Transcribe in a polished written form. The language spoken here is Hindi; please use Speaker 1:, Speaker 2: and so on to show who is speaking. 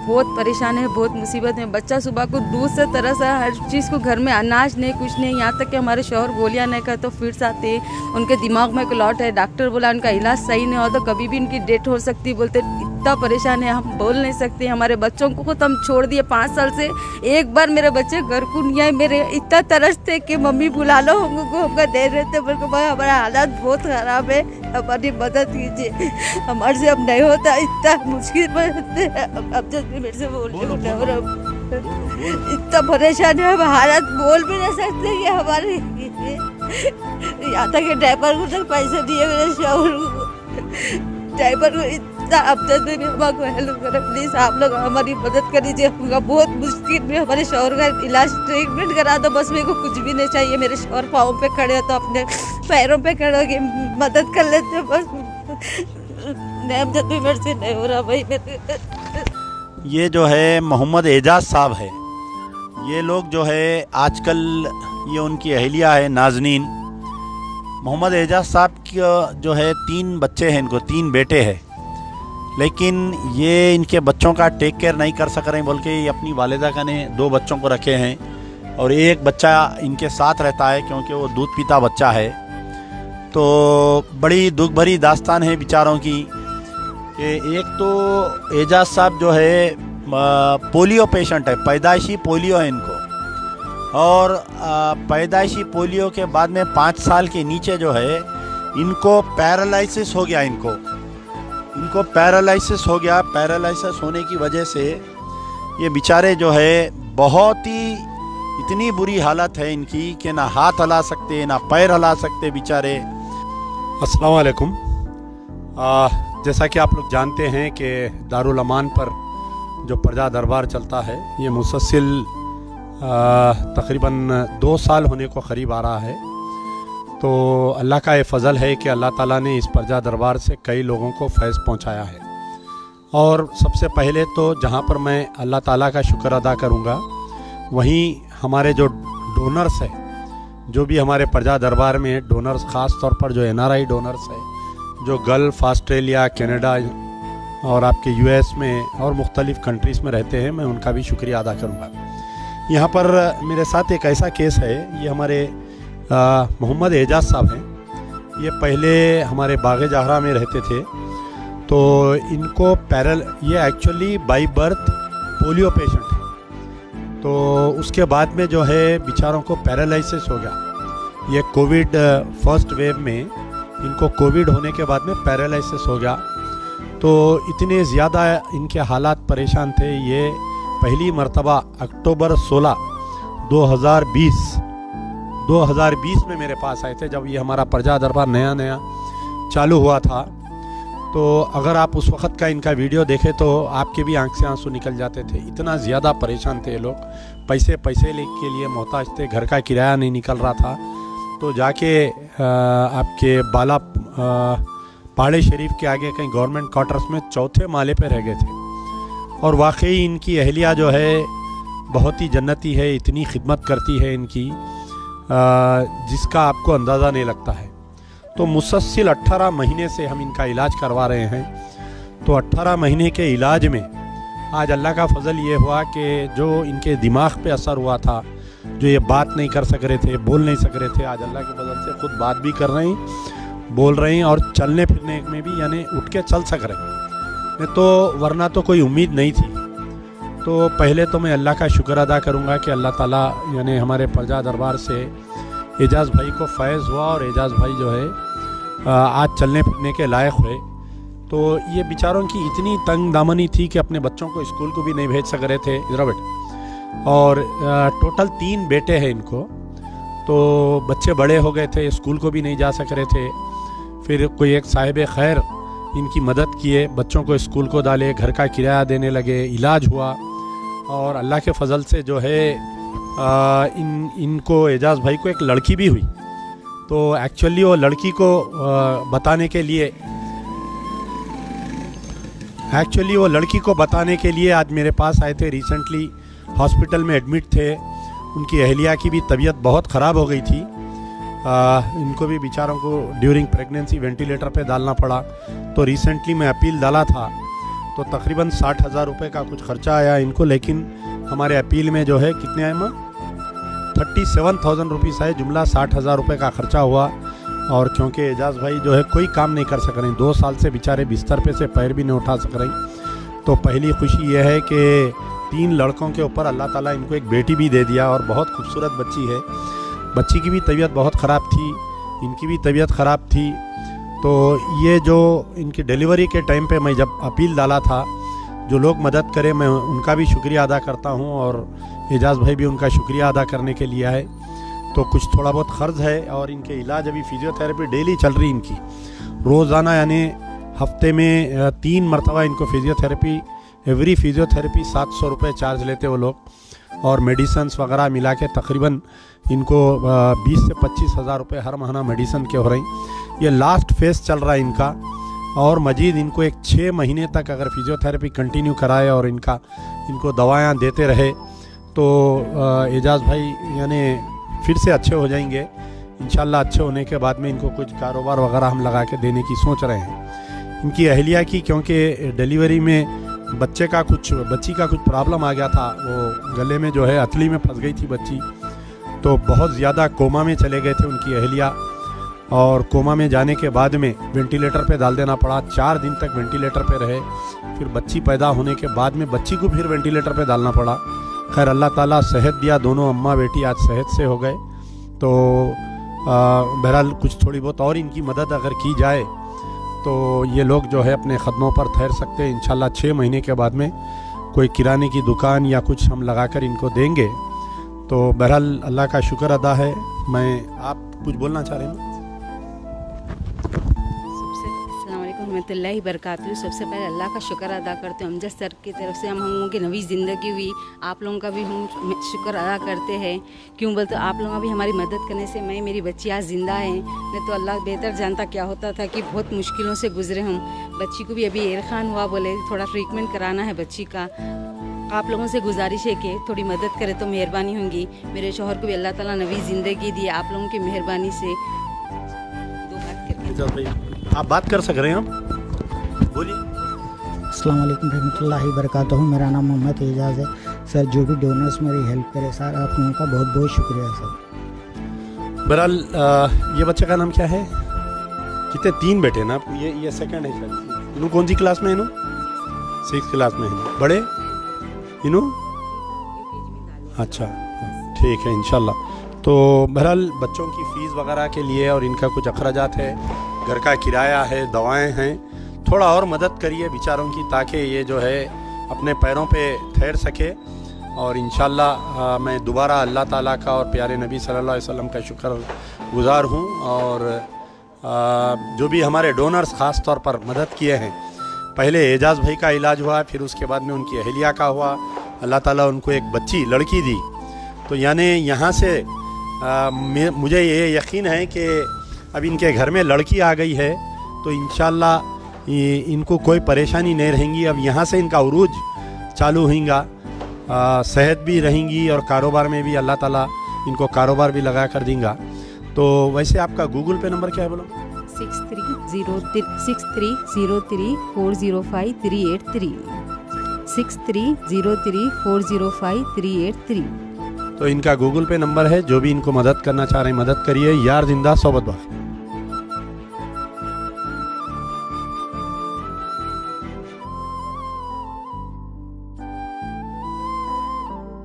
Speaker 1: बहुत परेशान है, बहुत मुसीबत है। बच्चा सुबह को दूध से तरस है, हर चीज़ को घर में अनाज नहीं, कुछ नहीं। यहाँ तक कि हमारे शौहर गोलियाँ नहीं खाते तो फिर आते हैं, उनके दिमाग में क्लॉट है। डॉक्टर बोला उनका इलाज सही नहीं हो तो कभी भी इनकी डेथ हो सकती है। बोलते इतना परेशान है, हम बोल नहीं सकते। हमारे बच्चों को तो हम छोड़ दिए 5 साल से, एक बार मेरे बच्चे घर को नहीं आए। मेरे इतना तरसते कि मम्मी बुला लो हमको, हमका दे रहे थे। बोल भाई हमारा हालात बहुत ख़राब है, हमारी मदद कीजिए, हमारे से अब नहीं होता, इतना मुश्किल में अब जब मेरे से बोल रहे हो और इतना परेशान है, हम हालात बोल भी नहीं सकते कि हमारे यहाँ तक ड्राइवर को तक पैसे दिए मेरे शौहर को, ड्राइवर को इतना अब तक भी हमको हेल्प करो प्लीज़, आप लोग हमारी मदद कर दीजिए। हमका बहुत मुश्किल में हमारे शौहर का इलाज ट्रीटमेंट करा दो, बस मेरे को कुछ भी नहीं चाहिए। मेरे शौहर पाँव पे खड़े हो तो अपने पैरों पे खड़े होके मदद कर लेते बस, नैम जब भी मेरे से नहीं हो रहा भाई मेरे।
Speaker 2: ये जो है मोहम्मद एजाज साहब है, ये लोग जो है आजकल, ये उनकी अहलिया है नाजनीन। मोहम्मद एजाज साहब की जो है 3 बच्चे हैं, इनको 3 बेटे हैं, लेकिन ये इनके बच्चों का टेक केयर नहीं कर सक रहे हैं बोल के ये अपनी वालिदा का ने 2 बच्चों को रखे हैं और एक बच्चा इनके साथ रहता है क्योंकि वो दूध पीता बच्चा है। तो बड़ी दुख भरी दास्तान है बेचारों की। एक तो एजाज साहब जो है पोलियो पेशेंट है, पैदाइशी पोलियो है इनको, और पैदाइशी पोलियो के बाद में 5 साल के नीचे जो है इनको पैरालिसिस हो गया। इनको पैरालिसिस हो गया। पैरालिसिस होने की वजह से ये बेचारे जो है बहुत ही इतनी बुरी हालत है इनकी कि ना हाथ हिला सकते ना पैर हिला सकते बेचारे।
Speaker 3: अस्सलाम वालेकुम। जैसा कि आप लोग जानते हैं कि दारुल अमान पर जो प्रजा दरबार चलता है ये मुसलसल तकरीबन 2 साल होने को करीब आ रहा है। तो अल्लाह का ये फ़ज़ल है कि अल्लाह ताला ने इस प्रजा दरबार से कई लोगों को फैज़ पहुंचाया है। और सबसे पहले तो जहां पर मैं अल्लाह ताला का शुक्र अदा करूंगा, वहीं हमारे जो डोनर्स हैं, जो भी हमारे प्रजा दरबार में डोनर्स, ख़ास तौर पर जो NRI डोनर्स है, जो गल्फ़, ऑस्ट्रेलिया, कनाडा और आपके US में और मुख्तलिफ़ कंट्रीज़ में रहते हैं, मैं उनका भी शुक्रिया अदा करूँगा। यहाँ पर मेरे साथ एक ऐसा केस है, ये हमारे मोहम्मद एजाज साहब हैं। ये पहले हमारे बाग़े जहरा में रहते थे। तो इनको ये actually by birth polio patient है। तो उसके बाद में जो है बेचारों को पैरालिसिस हो गया। ये कोविड फर्स्ट वेव में इनको कोविड होने के बाद में पैरालिसिस हो गया। तो इतने ज़्यादा इनके हालात परेशान थे, ये पहली मर्तबा अक्टूबर 16, 2020 में मेरे पास आए थे, जब ये हमारा प्रजा दरबार नया नया चालू हुआ था। तो अगर आप उस वक़्त का इनका वीडियो देखें तो आपके भी आंख से आंसू निकल जाते थे। इतना ज़्यादा परेशाान थे ये लोग, पैसे के लिए मोहताज थे, घर का किराया नहीं निकल रहा था। तो जाके आपके बाला पहाड़ी शरीफ के आगे कहीं गवर्नमेंट क्वार्टर्स में 4थे माले पे रह गए थे। और वाकई इनकी अहलिया जो है बहुत ही जन्नती है, इतनी खिदमत करती है इनकी जिसका आपको अंदाज़ा नहीं लगता है। तो मुसलसल 18 महीने से हम इनका इलाज करवा रहे हैं। तो 18 महीने के इलाज में आज अल्लाह का फजल ये हुआ कि जो इनके दिमाग पे असर हुआ था, जो ये बात नहीं कर सक रहे थे, बोल नहीं सक रहे थे, आज अल्लाह के फजल से खुद बात भी कर रहे हैं, बोल रहे हैं और चलने फिरने में भी यानी उठ के चल सक रहे हैं। नहीं तो वरना तो कोई उम्मीद नहीं थी। तो पहले तो मैं अल्लाह का शुक्र अदा करूँगा कि अल्लाह ताला यानी हमारे प्रजा दरबार से एजाज़ भाई को फैज़ हुआ और एजाज़ भाई जो है आज चलने फिरने के लायक हुए। तो ये बेचारों की इतनी तंग दामनी थी कि अपने बच्चों को स्कूल को भी नहीं भेज सक रहे थे। इधर बेटे, और टोटल 3 बेटे हैं इनको। तो बच्चे बड़े हो गए थे, स्कूल को भी नहीं जा सक रहे थे। फिर कोई एक साहिब खैर इनकी मदद किए, बच्चों को स्कूल को डाले, घर का किराया देने लगे, इलाज हुआ। और अल्लाह के फजल से जो है इनको एजाज़ भाई को एक लड़की भी हुई। तो एक्चुअली वो लड़की को बताने के लिए आज मेरे पास आए थे। रिसेंटली हॉस्पिटल में एडमिट थे। उनकी अहलिया की भी तबीयत बहुत ख़राब हो गई थी। इनको भी बेचारों को ड्यूरिंग प्रेगनेंसी वेंटिलेटर पे डालना पड़ा। तो रिसेंटली मैं अपील डाला था तो तकरीबन 60,000 रुपये का कुछ खर्चा आया इनको, लेकिन हमारे अपील में जो है कितने आए माँ 37,000 रुपीज़ आए, जुमला 60,000 रुपये का खर्चा हुआ। और क्योंकि एजाज़ भाई जो है कोई काम नहीं कर सक रहे, 2 साल से बेचारे बिस्तर पे से पैर भी नहीं उठा सक रहे, तो पहली खुशी ये है कि 3 लड़कों के ऊपर अल्लाह ताला इनको एक बेटी भी दे दिया और बहुत खूबसूरत बच्ची है। बच्ची की भी तबीयत बहुत ख़राब थी, इनकी भी तबीयत ख़राब थी। तो ये जो इनकी डिलीवरी के टाइम पे मैं जब अपील डाला था, जो लोग मदद करें मैं उनका भी शुक्रिया अदा करता हूँ और एजाज़ भाई भी उनका शुक्रिया अदा करने के लिए है। तो कुछ थोड़ा बहुत ख़र्च है और इनके इलाज अभी फ़िज़ियोथेरेपी डेली चल रही इनकी, रोज़ाना यानी हफ्ते में 3 मरतबा इनको फ़िज़ियोथेरेपी, एवरी फ़िज़ियोथेरेपी 700 रुपये चार्ज लेते वो लोग, और मेडिसन्स वगैरह मिला के तकरीबन इनको 20 से 25,000 रुपये हर महीना मेडिसन के हो रही। ये लास्ट फेज़ चल रहा है इनका, और मजीद इनको एक 6 महीने तक अगर फ़िज़ियोथेरेपी कंटिन्यू कराए और इनको दवाएँ देते रहे तो एजाज़ भाई यानी फिर से अच्छे हो जाएंगे इंशाल्लाह। अच्छे होने के बाद में इनको कुछ कारोबार वगैरह हम लगा के देने की सोच रहे हैं। इनकी अहलिया की क्योंकि डिलीवरी में बच्ची का कुछ प्रॉब्लम आ गया था, वो गले में जो है अतली में फंस गई थी बच्ची, तो बहुत ज़्यादा कोमा में चले गए थे उनकी अहलिया, और कोमा में जाने के बाद में वेंटिलेटर पे डाल देना पड़ा। 4 दिन तक वेंटिलेटर पे रहे, फिर बच्ची पैदा होने के बाद में बच्ची को फिर वेंटिलेटर पे डालना पड़ा। खैर अल्लाह ताला सेहत दिया, दोनों अम्मा बेटी आज सेहत से हो गए। तो बहरहाल कुछ थोड़ी बहुत और इनकी मदद अगर की जाए तो ये लोग जो है अपने ख़दमों पर ठहर सकते हैं इंशाल्लाह। 6 महीने के बाद में कोई किराने की दुकान या कुछ हम लगाकर इनको देंगे। तो बहरहाल अल्लाह का शुक्र अदा है। आप कुछ बोलना चाह रहे हैं?
Speaker 1: रहमतुल्लाहि बरकातहू। सबसे पहले अल्लाह का शुक्र अदा करते हैं, अमजद सर की तरफ से हम लोगों की नवी ज़िंदगी हुई, आप लोगों का भी हम शुक्र अदा करते हैं। क्यों बोलते आप लोगों भी हमारी मदद करने से मेरी बच्ची आज ज़िंदा है, नहीं तो अल्लाह बेहतर जानता क्या होता था कि बहुत मुश्किलों से गुजरे हम। बच्ची को भी अभी एरखान हुआ, बोले थोड़ा ट्रीटमेंट कराना है बच्ची का। आप लोगों से गुजारिश है कि थोड़ी मदद करें तो मेहरबानी होंगी। मेरे शौहर को भी अल्लाह ताला नवी ज़िंदगी दी, आप लोगों की मेहरबानी से। दो बात करके
Speaker 3: आप बात कर सक रहे हैं, आप बोलिए।
Speaker 4: अस्सलाम वालेकुम रहमतुल्लाहि बरकातहू। मेरा नाम मोहम्मद एजाज़ है। सर जो भी डोनर्स मेरी हेल्प करे सर, आप लोगों का बहुत बहुत शुक्रिया सर।
Speaker 3: बहरहाल ये बच्चे का नाम क्या है? कितने 3 बेटे ना? ये सेकंड है शायद। इन्हों कौन सी क्लास में है? इन्हों 6th क्लास में है। बड़े इन्हों अच्छा ठीक है इंशाल्लाह। तो बहरहाल बच्चों की फ़ीस वगैरह के लिए और इनका कुछ अखराजात है, घर का किराया है, दवाएं हैं, थोड़ा और मदद करिए बेचारों की ताकि ये जो है अपने पैरों पे ठहर सके। और इंशाल्लाह मैं दोबारा अल्लाह ताला का और प्यारे नबी सल्लल्लाहु अलैहि वसल्लम का शुक्र गुज़ार हूँ। और जो भी हमारे डोनर्स ख़ास तौर पर मदद किए हैं, पहले एजाज़ भाई का इलाज हुआ, फिर उसके बाद में उनकी अहलिया का हुआ, अल्लाह ताला उनको एक बच्ची लड़की दी। तो यानी यहाँ से मुझे ये यकीन है कि अब इनके घर में लड़की आ गई है तो इंशाल्लाह इनको कोई परेशानी नहीं रहेंगी। अब यहाँ से इनका उरूज चालू होगा, सेहत भी रहेंगी और कारोबार में भी अल्लाह ताला इनको कारोबार भी लगा कर देंगे। तो वैसे आपका गूगल पे नंबर क्या है बोलो?
Speaker 1: 6303405383 6303405383।
Speaker 3: तो इनका गूगल पे नंबर है, जो भी इनको मदद करना चाह रहे हैं मदद करिए। यार जिंदा सोबत बाग।